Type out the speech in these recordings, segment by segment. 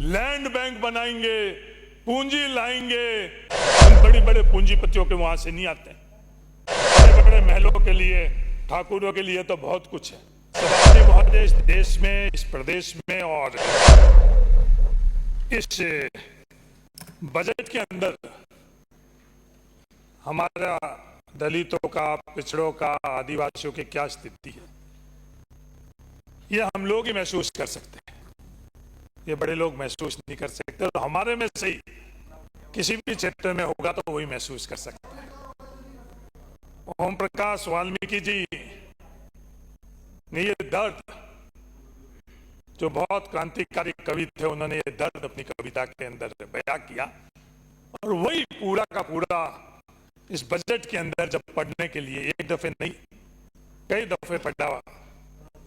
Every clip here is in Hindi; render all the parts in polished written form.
लैंड बैंक बनाएंगे, पूंजी लाएंगे। बड़े बड़े पूंजीपतियों के वहां से नहीं आते। बड़े बड़े महलों के लिए, ठाकुरों के लिए तो बहुत कुछ है। सभापति महोदय, इस देश में, इस प्रदेश में और इस बजट के अंदर हमारा दलितों का, पिछड़ों का, आदिवासियों की क्या स्थिति है, ये हम लोग ही महसूस कर सकते हैं। ये बड़े लोग महसूस नहीं कर सकते। तो हमारे में से ही किसी भी क्षेत्र में होगा तो वही महसूस कर सकते हैं। ओम प्रकाश वाल्मीकि जी ने ये दर्द, जो बहुत क्रांतिकारी कवि थे, उन्होंने ये दर्द अपनी कविता के अंदर बयां किया और वही पूरा का पूरा इस बजट के अंदर जब पढ़ने के लिए, एक दफे नहीं कई दफे पढ़ा।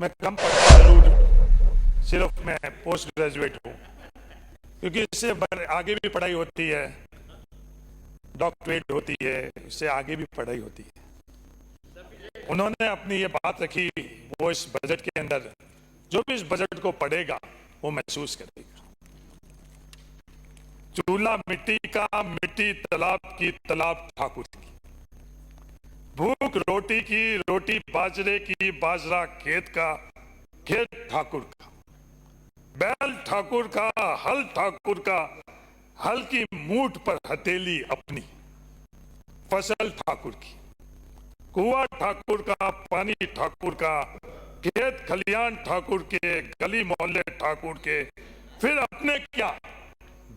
मैं कम पढ़ता जरूर, सिर्फ मैं पोस्ट ग्रेजुएट हूं, क्योंकि इससे आगे भी पढ़ाई होती है, डॉक्टरेट होती है, इससे आगे भी पढ़ाई होती है। उन्होंने अपनी ये बात रखी, वो इस बजट के अंदर, जो भी इस बजट को पढ़ेगा वो महसूस करेगा। चूल्हा मिट्टी का, मिट्टी तालाब की, तालाब ठाकुर की। भूख रोटी की, रोटी बाजरे की, बाजरा खेत का, खेत ठाकुर का। बैल ठाकुर का, हल ठाकुर का, हल की मूठ पर हथेली अपनी। फसल ठाकुर की, कुआं ठाकुर का, पानी ठाकुर का, खेत खलियान ठाकुर के, गली मोहल्ले ठाकुर के। फिर अपने क्या,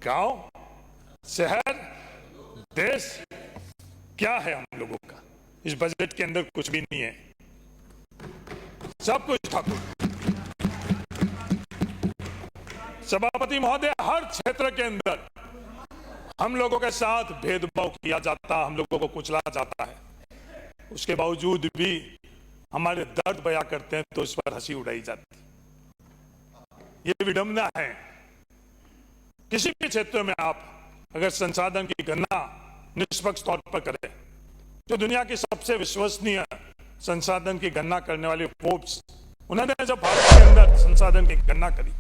गांव, शहर, देश, क्या है हम लोगों का? इस बजट के अंदर कुछ भी नहीं है, सब कुछ ठाकुर। सभापति महोदय, हर क्षेत्र के अंदर हम लोगों के साथ भेदभाव किया जाता, हम लोगों को कुचला जाता है। उसके बावजूद भी हमारे दर्द बयां करते हैं तो इस पर हंसी उड़ाई जाती। ये विडंबना है। किसी भी क्षेत्र में आप अगर संसाधन की गणना निष्पक्ष तौर पर करें, जो दुनिया की सबसे विश्वसनीय संसाधन की गणना करने वाली फोर्ब्स, उन्होंने जब भारत के अंदर संसाधन की गणना करी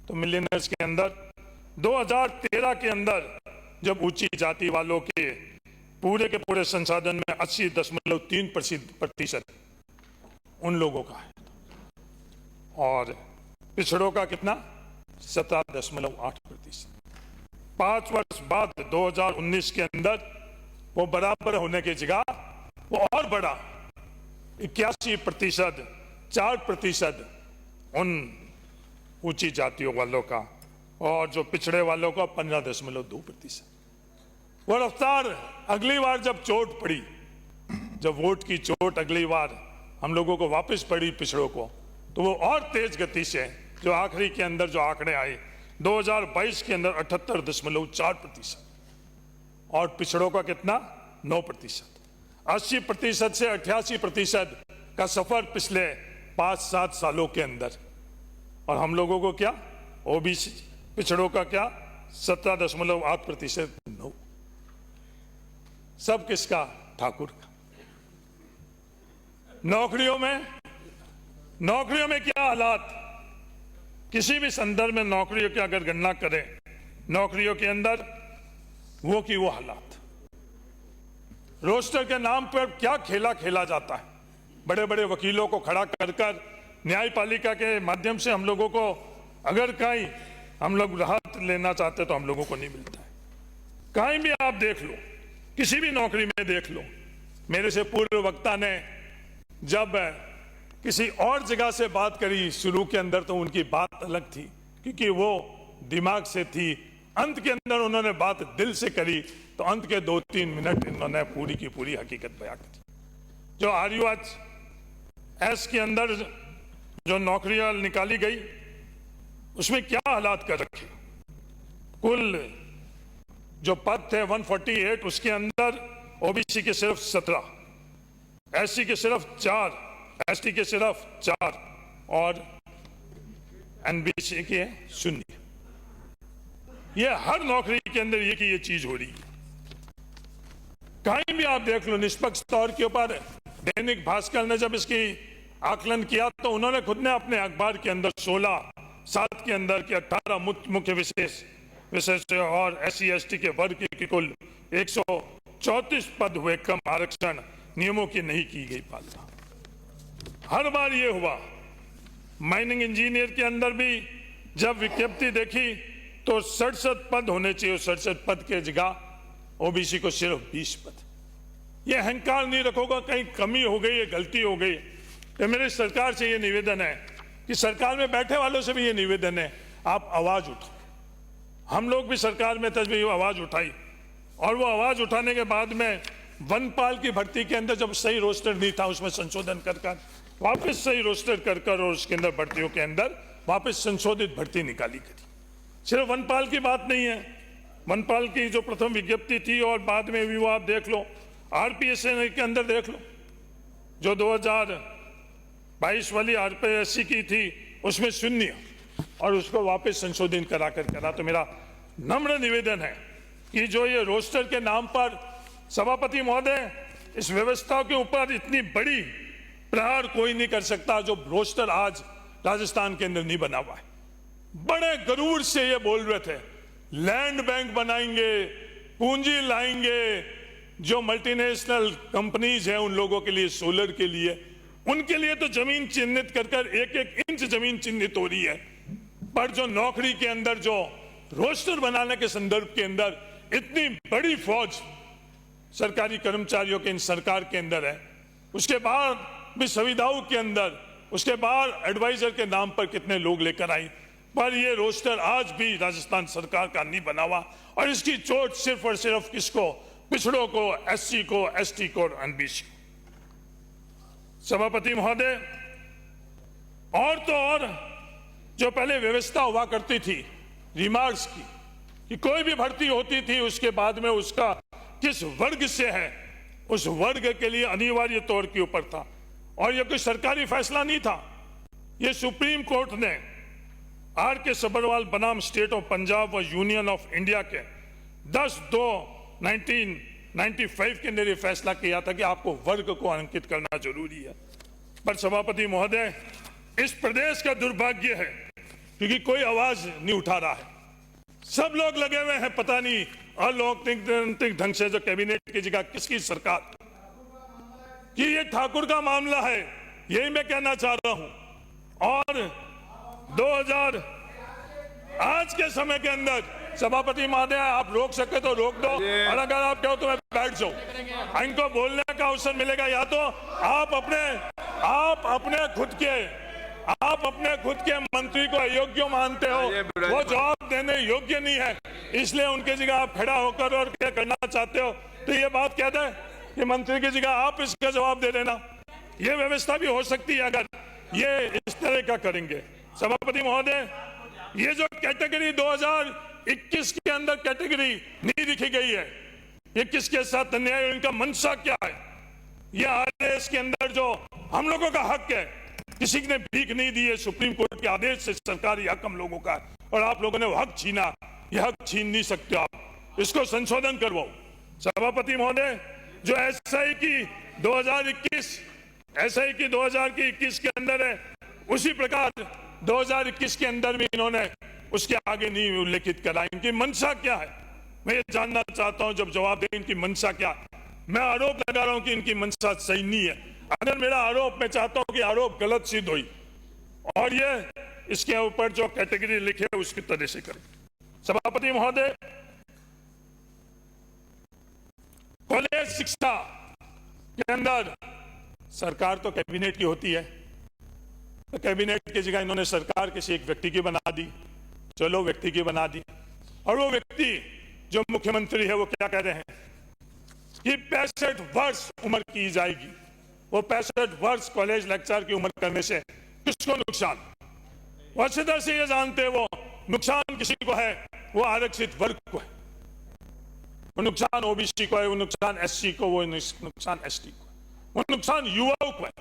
तो मिलियनर्स के अंदर 2013 के अंदर जब ऊंची जाति वालों के पूरे के पूरे संसाधन में 80.3% उन लोगों का है, और पिछड़ों का कितना, 17.8%। 5 वर्ष बाद 2019 के अंदर वो बराबर होने की जगह वो और बढ़ा, 81%, 4% उन ऊंची जातियों वालों का, और जो पिछड़े वालों का 15.2%। वो रफ्तार अगली बार जब चोट पड़ी, जब वोट की चोट अगली बार हम लोगों को वापस पड़ी पिछड़ों को, तो वो और तेज गति से, जो आखिरी के अंदर जो आंकड़े आए 2022 के अंदर 78.4%, और पिछड़ों का कितना, 9%। 80% से 88% का सफर पिछले 5-7 सालों के अंदर। और हम लोगों को क्या, ओबीसी पिछड़ों का क्या, 17.8%। सब किसका, ठाकुर का। नौकरियों में क्या हालात, किसी भी संदर्भ में नौकरियों की अगर गणना करें, नौकरियों के अंदर वो की वो हालात। रोस्टर के नाम पर क्या खेला खेला जाता है। बड़े बड़े वकीलों को खड़ा कर कर न्यायपालिका के माध्यम से हम लोगों को अगर कहीं हम लोग राहत लेना चाहते तो हम लोगों को नहीं मिलता है। कहीं भी आप देख लो, किसी भी नौकरी में देख लो। मेरे से पूर्व वक्ता ने जब किसी और जगह से बात करी शुरू के अंदर, तो उनकी बात अलग थी, क्योंकि वो दिमाग से थी। अंत के अंदर उन्होंने बात दिल से करी, तो अंत के 2-3 मिनट इन्होंने पूरी की पूरी हकीकत बयां करी। जो RUH के अंदर जो नौकरियां निकाली गई, उसमें क्या हालात कर रखे। कुल जो पद थे 148, उसके अंदर ओबीसी के सिर्फ 17, SC के सिर्फ 4, ST के सिर्फ 4, और NBC के 0। ये हर नौकरी के अंदर ये चीज हो रही है। कहीं भी आप देख लो, निष्पक्ष तौर के ऊपर दैनिक भास्कर ने जब इसकी आकलन किया तो उन्होंने खुद ने अपने अखबार के अंदर 16 7 के अंदर के 18 मुख्य विशेष और SC/ST के वर्ग की कुल 134 पद हुए कम, आरक्षण नियमों की नहीं की गई पालना। हर बार ये हुआ। माइनिंग इंजीनियर के अंदर भी जब विज्ञप्ति देखी तो 67 पद होने चाहिए, 67 पद के जगह OBC को सिर्फ 20 पद। ये अहंकार नहीं रखोगा, कहीं कमी हो गई है, गलती हो गई। तो मेरी सरकार से ये निवेदन है कि सरकार में बैठे वालों से भी ये निवेदन है, आप आवाज उठाओ। हम लोग भी सरकार में तभी आवाज उठाई, और वो आवाज उठाने के बाद में वनपाल की भर्ती के अंदर जब सही रोस्टर नहीं था, उसमें संशोधन कर वापस सही रोस्टर कर और उसके अंदर भर्तियों के अंदर वापस संशोधित भर्ती निकाली गई। सिर्फ वनपाल की बात नहीं है, वनपाल की जो प्रथम विज्ञप्ति थी और बाद में भी वो आप देख लो, RPSC के अंदर देख लो, जो 2022 वाली RPSC की थी उसमें शून्य, और उसको वापस संशोधन करा। तो मेरा नम्र निवेदन है कि जो ये रोस्टर के नाम पर सभापति महोदय, इस व्यवस्था के ऊपर इतनी बड़ी प्रहार कोई नहीं कर सकता जो रोस्टर आज राजस्थान के अंदर नहीं बना हुआ है। बड़े गरूर से ये बोल रहे थे लैंड बैंक बनाएंगे, पूंजी लाएंगे, जो मल्टीनेशनल कंपनीज हैं उन लोगों के लिए, सोलर के लिए, उनके लिए तो जमीन चिन्हित कर 1-1 इंच जमीन चिन्हित हो रही है। पर जो नौकरी के अंदर जो रोस्टर बनाने के संदर्भ के अंदर इतनी बड़ी फौज सरकारी कर्मचारियों के इन सरकार के अंदर है, उसके बाद भी संविदाओं के अंदर, उसके बाद एडवाइजर के नाम पर कितने लोग लेकर आई, पर ये रोस्टर आज भी राजस्थान सरकार का नहीं बना हुआ। और इसकी चोट सिर्फ और सिर्फ किसको? पिछड़ों को, SC को, ST को और NBC को। सभापति महोदय, और तो और जो पहले व्यवस्था हुआ करती थी रिमार्क्स की कि कोई भी भर्ती होती थी उसके बाद में उसका किस वर्ग से है, उस वर्ग के लिए अनिवार्य तौर के ऊपर था, और यह कोई सरकारी फैसला नहीं था। यह सुप्रीम कोर्ट ने RK सब्बरवाल बनाम स्टेट ऑफ पंजाब व यूनियन ऑफ इंडिया के 10/2/1995 के अंदर यह फैसला किया था कि आपको वर्ग को अंकित करना जरूरी है। पर सभापति महोदय, इस प्रदेश का दुर्भाग्य है क्योंकि कोई आवाज नहीं उठा रहा है। सब लोग लगे हुए हैं, पता नहीं अलोकतांत्रिक ढंग से जो कैबिनेट की जगह किसकी सरकार, कि ये ठाकुर का मामला है, यही मैं कहना चाह रहा हूं। और 2000 आज के समय के अंदर सभापति महोदय, आप रोक सके तो रोक दो, और अगर आप कहो तो मैं बैठ जाऊं। इनको बोलने का अवसर मिलेगा, या तो आप अपने खुद के मंत्री को अयोग्य मानते हो, वो जवाब देने योग्य नहीं है, इसलिए उनकी जगह आप खड़ा होकर और क्या करना चाहते हो, तो ये बात कह दे कि मंत्री की जगह आप इसका जवाब दे देना। ये व्यवस्था भी हो सकती है अगर ये इस तरह का करेंगे। सभापति महोदय, ये जो कैटेगरी 2021 के अंदर कैटेगरी नहीं लिखी गई है, ये किसके साथ अन्याय, इनका मंशा क्या है? ये RS के अंदर जो हम लोगों का हक है, किसी ने भीख नहीं दी है, सुप्रीम कोर्ट के आदेश से सरकारी हक हम लोगों का, और आप लोगों ने वो हक छीना। ये हक छीन नहीं सकते आप, इसको संशोधन करवाओ। सभापति महोदय, जो SI की 2021 के अंदर है, उसी प्रकार 2021 के अंदर भी इन्होंने उसके आगे नहीं उल्लेखित करा। इनकी मंशा क्या है, मैं ये जानना चाहता हूं। जब जवाब दें इनकी मंशा क्या, मैं आरोप लगा रहा हूं कि इनकी मंशा सही नहीं है। अगर मेरा आरोप, मैं चाहता हूं कि आरोप गलत सिद्ध हुई, और ये इसके ऊपर जो कैटेगरी लिखे उसकी तरह से करें। सभापति महोदय, कॉलेज शिक्षा के अंदर सरकार तो कैबिनेट की होती है, तो कैबिनेट की जगह इन्होंने सरकार किसी एक व्यक्ति की बना दी। चलो, व्यक्ति की बना दी, और वो व्यक्ति जो मुख्यमंत्री है वो क्या कह रहे हैं कि 65 वर्ष उम्र की जाएगी। वो 65 वर्ष कॉलेज लेक्चर की उम्र करने से किसको नुकसान? वो अच्छी तरह से ये जानते हैं वो नुकसान किसी को है, वो आरक्षित वर्ग को है, वो नुकसान OBC को है, वो नुकसान SC को, वो नुकसान ST को, वो नुकसान युवाओं को है,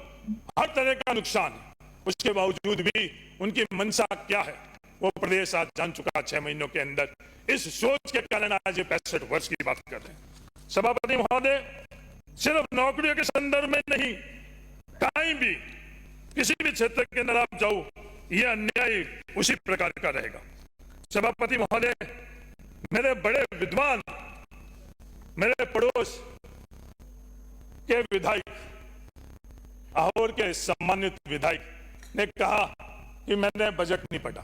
हर तरह का नुकसान है। उसके बावजूद भी उनकी मंशा क्या है वो प्रदेश आज जान चुका 6 महीनों के अंदर। इस सोच के कारण आज ये 65 वर्ष की बात कर रहे हैं। सभापति महोदय, सिर्फ नौकरियों के संदर्भ में नहीं, कहीं भी किसी भी क्षेत्र के अंदर आप जाओ यह अन्याय उसी प्रकार का रहेगा। सभापति महोदय, मेरे बड़े विद्वान, मेरे पड़ोस के विधायक, आहोर के सम्मानित विधायक ने कहा कि मैंने बजट नहीं पढ़ा।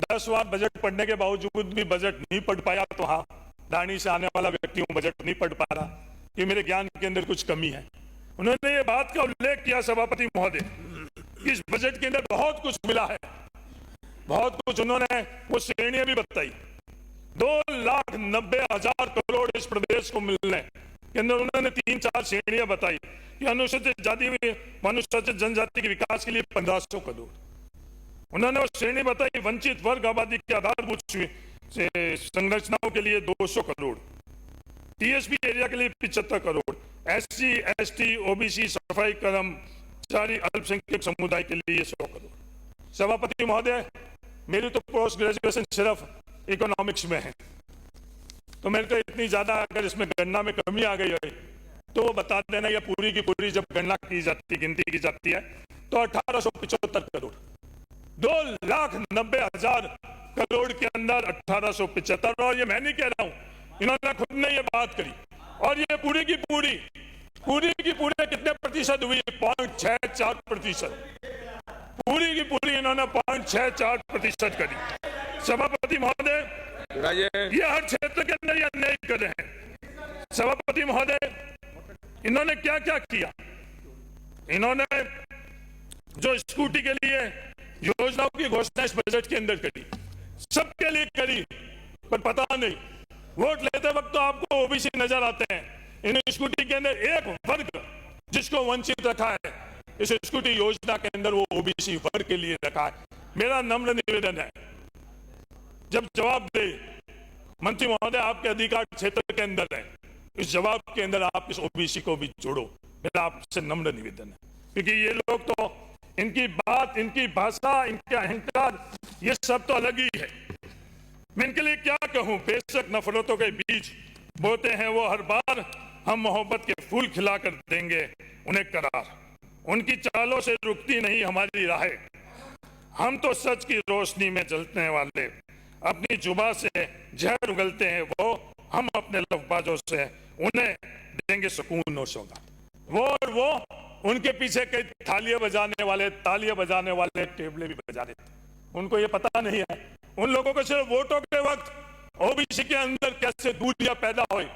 10 बार बजट पढ़ने के बावजूद भी बजट नहीं पढ़ पाया, तो हाँ, दानी से आने वाला व्यक्ति हूं, बजट नहीं पढ़ पा रहा, कि मेरे ज्ञान के अंदर कुछ कमी है। उन्होंने ये बात का उल्लेख किया सभापति महोदय, इस बजट के अंदर बहुत कुछ मिला है, बहुत कुछ। उन्होंने वो श्रेणियां भी बताई। 2,90,000 करोड़ इस प्रदेश को मिलने के अंदर उन्होंने 3-4 श्रेणियां बताई कि अनुसूचित जाति अनुसूचित जनजाति के विकास के लिए 1500 करोड़। उन्होंने वो श्रेणी बताई, वंचित वर्ग आबादी के आधारभूत संरचनाओं के लिए 200 करोड़, टीएसपी एरिया के लिए 75 करोड़, SC, ST, OBC, सफाई कर्मचारी, अल्पसंख्यक समुदाय के लिए 100 करोड़। सभापति महोदय, मेरी तो पोस्ट ग्रेजुएशन सिर्फ इकोनॉमिक्स में है, तो मेरे को इतनी ज्यादा अगर इसमें गणना में कमी आ गई है तो वो बता देना, या पूरी की पूरी जब गणना की जाती, गिनती की जाती है, तो 1875 करोड़। 2,90,000 करोड़ के अंदर 1875, और ये मैं नहीं कह रहा हूं, इन्होंने खुद ने ये बात करी। और ये पूरी की पूरी कितने प्रतिशत हुई? 0.64%। पूरी की पूरी इन्होंने 0.64% करी। सभापति महोदय, ये हर क्षेत्र के अंदर ये अन्याय कर रहे हैं। सभापति महोदय, इन्होंने क्या क्या किया? इन्होंने जो स्कूटी के लिए योजनाओं की घोषणा इस बजट के अंदर करी, सबके लिए करी, पर पता नहीं, वोट लेते वक्त तो आपको ओबीसी नजर आते हैं। इन स्कूटी के अंदर एक वर्ग जिसको वंचित रखा है, इस स्कूटी योजना के अंदर वो ओबीसी वर्ग के लिए रखा है। मेरा नम्र निवेदन है, जब जवाब दे मंत्री महोदय, आपके अधिकार क्षेत्र के अंदर है, इस जवाब के अंदर आप इस ओबीसी को भी जोड़ो। मेरा आपसे नम्र निवेदन है, क्योंकि ये लोग तो, इनकी बात, इनकी भाषा, इनके अहंकार, ये सब तो अलग ही है। मैं इनके लिए क्या कहूं? बेशक नफरतों के बीज बोते हैं वो हर बार, हम मोहब्बत के फूल खिलाकर देंगे उन्हें करार। उनकी चालों से रुकती नहीं हमारी राहें, हम तो सच की रोशनी में जलने वाले, अपनी जुबान से जहर उगलते हैं वो, हम अपने लफ्बाजों से उन्हें देंगे सुकून और सौगात। वो उनके पीछे कई तालियां बजाने वाले टेबले भी बजा देते, उनको ये पता नहीं है। उन लोगों को सिर्फ वोटों के वक्त ओबीसी के अंदर कैसे दूरियां पैदा हुई,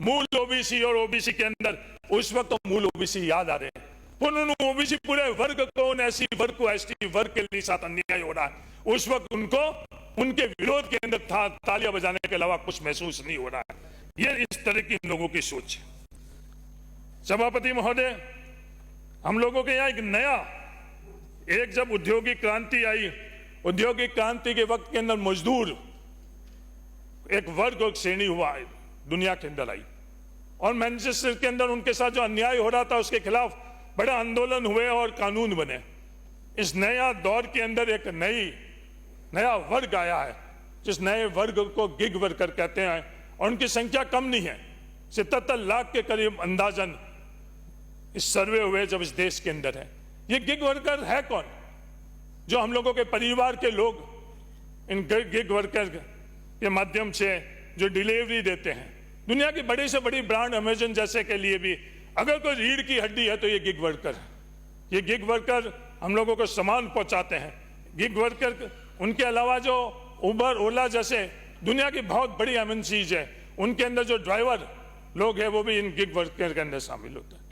मूल ओबीसी और ओबीसी के अंदर, उस वक्त तो मूल ओबीसी याद आ रहे हैं। उन ओबीसी पूरे वर्ग को, उन एससी वर्ग को, एसटी वर्ग के लिए साथ अन्याय हो रहा है, उस वक्त उनको उनके विरोध के अंदर तालियां बजाने के अलावा कुछ महसूस नहीं हो रहा है। ये इस तरह की लोगों की सोच है। सभापति महोदय, हम लोगों के यहाँ एक जब औद्योगिक क्रांति आई, औद्योगिक क्रांति के वक्त के अंदर मजदूर एक वर्ग और श्रेणी हुआ है, दुनिया के अंदर आई, और मैनचेस्टर के अंदर उनके साथ जो अन्याय हो रहा था उसके खिलाफ बड़े आंदोलन हुए और कानून बने। इस नया दौर के अंदर एक नया वर्ग आया है, जिस नए वर्ग को गिग वर्कर कहते हैं, और उनकी संख्या कम नहीं है, 77 लाख के करीब अंदाजन इस सर्वे हुए जब इस देश के अंदर है। ये गिग वर्कर है कौन? जो हम लोगों के परिवार के लोग इन गिग वर्कर के माध्यम से जो डिलीवरी देते हैं, दुनिया की बड़ी से बड़ी ब्रांड अमेजन जैसे के लिए भी अगर कोई रीढ़ की हड्डी है तो ये गिग वर्कर है। ये गिग वर्कर हम लोगों को सामान पहुंचाते हैं। गिग वर्कर, उनके अलावा जो उबर, ओला जैसे दुनिया की बहुत बड़ी एमएनसीज है, उनके अंदर जो ड्राइवर लोग हैं वो भी इन गिग वर्कर के अंदर शामिल होते हैं।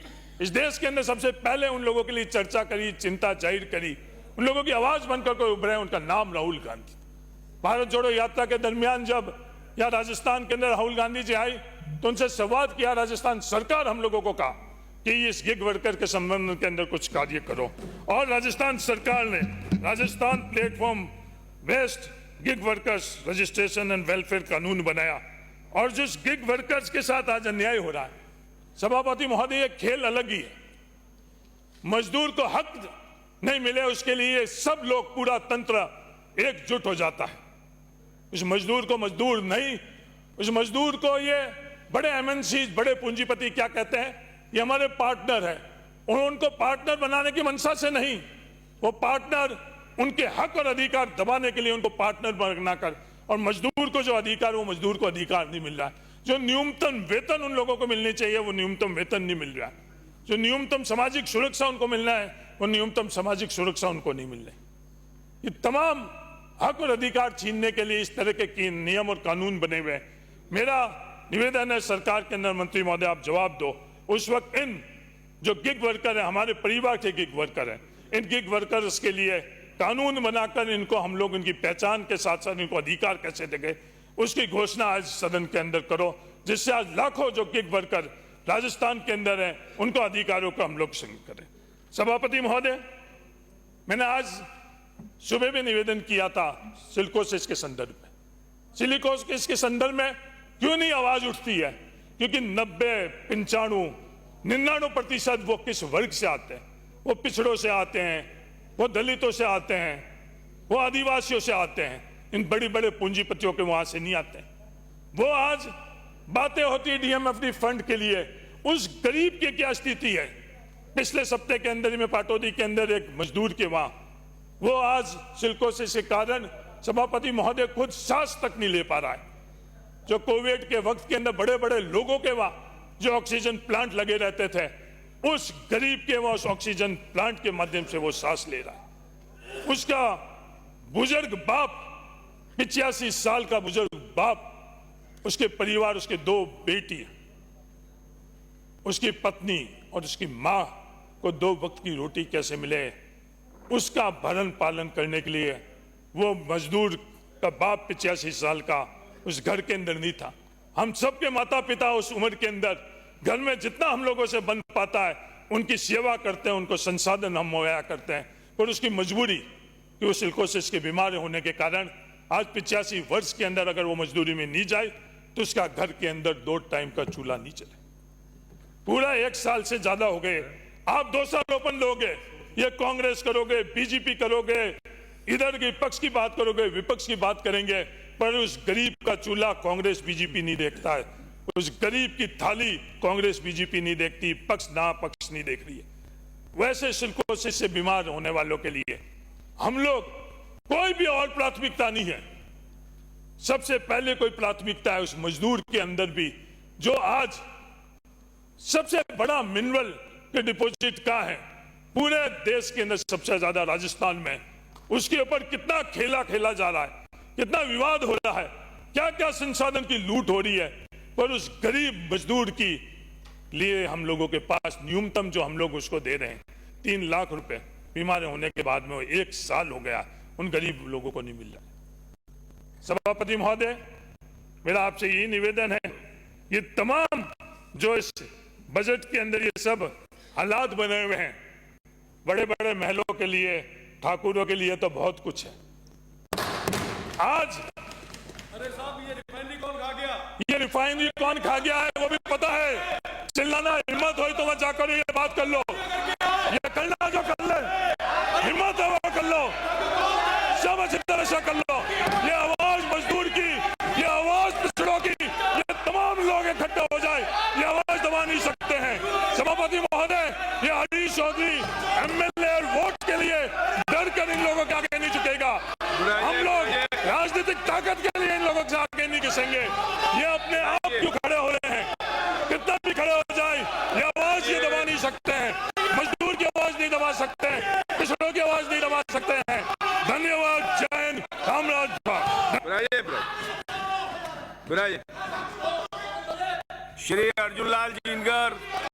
इस देश के अंदर सबसे पहले उन लोगों के लिए चर्चा करी, चिंता जाहिर करी, उन लोगों की आवाज बनकर कोई उभरे, उनका नाम राहुल गांधी। भारत जोड़ो यात्रा के दरमियान जब यहाँ राजस्थान के अंदर राहुल गांधी जी आई तो उनसे संवाद किया राजस्थान सरकार, हम लोगों को कहा कि इस गिग वर्कर के संबंध के अंदर कुछ कार्य करो, और राजस्थान सरकार ने Rajasthan platform based gig workers registration and welfare कानून बनाया, और जिस गिग वर्कर्स के साथ आज अन्याय हो रहा है, सभापति महोदय, ये खेल अलग ही है। मजदूर को हक नहीं मिले उसके लिए सब लोग, पूरा तंत्र एकजुट हो जाता है। उस मजदूर को मजदूर नहीं, उस मजदूर को ये बड़े एमएनसी, बड़े पूंजीपति क्या कहते हैं, ये हमारे पार्टनर है, और उनको पार्टनर बनाने की मंशा से नहीं, वो पार्टनर उनके हक और अधिकार दबाने के लिए उनको पार्टनर बनाकर, और मजदूर को जो अधिकार, वो मजदूर को अधिकार नहीं मिल रहा है। जो न्यूनतम वेतन उन लोगों को मिलनी चाहिए वो न्यूनतम वेतन नहीं मिल रहा है। जो न्यूनतम सामाजिक सुरक्षा उनको मिलना है वो न्यूनतम सामाजिक सुरक्षा उनको नहीं मिल रही। ये तमाम हक और अधिकार छीनने के लिए इस तरह के नियम और कानून बने हुए हैं। मेरा निवेदन है सरकार के अंदर, मंत्री महोदय आप जवाब दो। उस वक्त इन जो गिग वर्कर है, हमारे परिवार के गिग वर्कर हैं, इन गिग वर्कर्स के लिए कानून बनाकर इनको हम लोग इनकी पहचान के साथ साथ इनको अधिकार कैसे देंगे, उसकी घोषणा आज सदन के अंदर करो, जिससे आज लाखों जो गिग वर्कर राजस्थान के अंदर हैं उनको अधिकारों को हम लोग संग करें। सभापति महोदय, मैंने आज सुबह भी निवेदन किया था सिलिकोसिस के संदर्भ में। सिलिकोसिस के संदर्भ में क्यों नहीं आवाज उठती है? क्योंकि 90, 95, 99% वो किस वर्ग से आते हैं? वो पिछड़ों से आते हैं, वो दलितों से आते हैं, वो आदिवासियों से आते हैं। इन बड़ी बड़े पूंजीपतियों के वहां से नहीं आते हैं। वो आज बातें होती है डीएमएफडी फंड के लिए, उस गरीब की क्या स्थिति है? पिछले सप्ताह के अंदर ही में पाटौदी के अंदर एक मजदूर के वहां, वो आज सिलिकोसिस के कारण सभापति महोदय खुद सांस तक नहीं ले पा रहा है। जो कोविड के वक्त के अंदर बड़े बड़े लोगों के वहां जो ऑक्सीजन प्लांट लगे रहते थे, उस गरीब के वहां उस ऑक्सीजन प्लांट के माध्यम से वो सांस ले रहा है। उसका बुजुर्ग बाप, 85 साल का बुजुर्ग बाप, उसके परिवार, उसके 2 बेटी, उसकी पत्नी और उसकी मां को 2 वक्त की रोटी कैसे मिले, उसका भरण पालन करने के लिए वो मजदूर का बाप 85 साल का उस घर के अंदर नहीं था। हम सबके माता पिता उस उम्र के अंदर घर में जितना हम लोगों से बन पाता है उनकी सेवा करते हैं, उनको संसाधन हम मुहैया करते हैं। पर उसकी मजबूरी कि वो सिलिकोसिस के बीमार होने के कारण आज 85 वर्ष के अंदर अगर वो मजदूरी में नहीं जाए तो उसका घर के अंदर 2 टाइम का चूल्हा नहीं चले। पूरा 1 साल से ज्यादा हो गए। आप दोषारोपण लोगे, ये कांग्रेस करोगे, बीजेपी करोगे, इधर की पक्ष की बात करोगे, विपक्ष की बात करेंगे, पर उस गरीब का चूल्हा कांग्रेस बीजेपी नहीं देखता है। उस गरीब की थाली कांग्रेस बीजेपी नहीं देखती, पक्ष ना पक्ष नहीं देख रही है। वैसे सिलिकोसिस से बीमार होने वालों के लिए हम लोग कोई भी और प्राथमिकता नहीं है। सबसे पहले कोई प्राथमिकता है उस मजदूर के अंदर भी, जो आज सबसे बड़ा मिनरल के डिपॉजिट का है पूरे देश के अंदर, सबसे ज्यादा राजस्थान में। उसके ऊपर कितना खेला खेला जा रहा है, कितना विवाद हो रहा है, क्या क्या संसाधन की लूट हो रही है, पर उस गरीब मजदूर की लिए हम लोगों के पास न्यूनतम जो हम लोग उसको दे रहे हैं 3 लाख रुपए, बीमार होने के बाद में वो 1 साल हो गया, उन गरीब लोगों को नहीं मिल रहा है। सभापति महोदय, मेरा आपसे यही निवेदन है, ये तमाम जो इस बजट के अंदर ये सब हालात बने हुए हैं, बड़े बड़े महलों के लिए, ठाकुरों के लिए तो बहुत कुछ है। आज अरे साहब, ये रिफाइनरी कौन खा गया? ये रिफाइनरी कौन खा गया है वो भी पता है। चिल्लाना हिम्मत हो तो वहां जाकर ये बात कर लो, ये करना जो कर ले, हिम्मत है वो कर लो, सब अच्छी तरह से कर लो। ये आवाज मजदूर की, ये आवाज पिछड़ों की, ये तमाम लोग इकट्ठे हो जाए, ये आवाज दबा नहीं सकते हैं। सभापति महोदय, ये हरीश चौधरी एमएलए और वोट के लिए डर कर इन लोगों के आगे नहीं झुकेगा। हम लोग राजनीतिक ताकत के लिए इन लोगों से आगे नहीं घिसेंगे। ये अपने आप क्यों खड़े हो रहे हैं? कितना भी खड़े हो जाए, ये आवाज ये दबा नहीं सकते हैं। मजदूर की आवाज नहीं दबा सकते हैं, पिछड़ों की आवाज नहीं दबा सकते हैं। धन्यवाद। जय हिंद। कामराज श्री अर्जुन लाल जिनकर।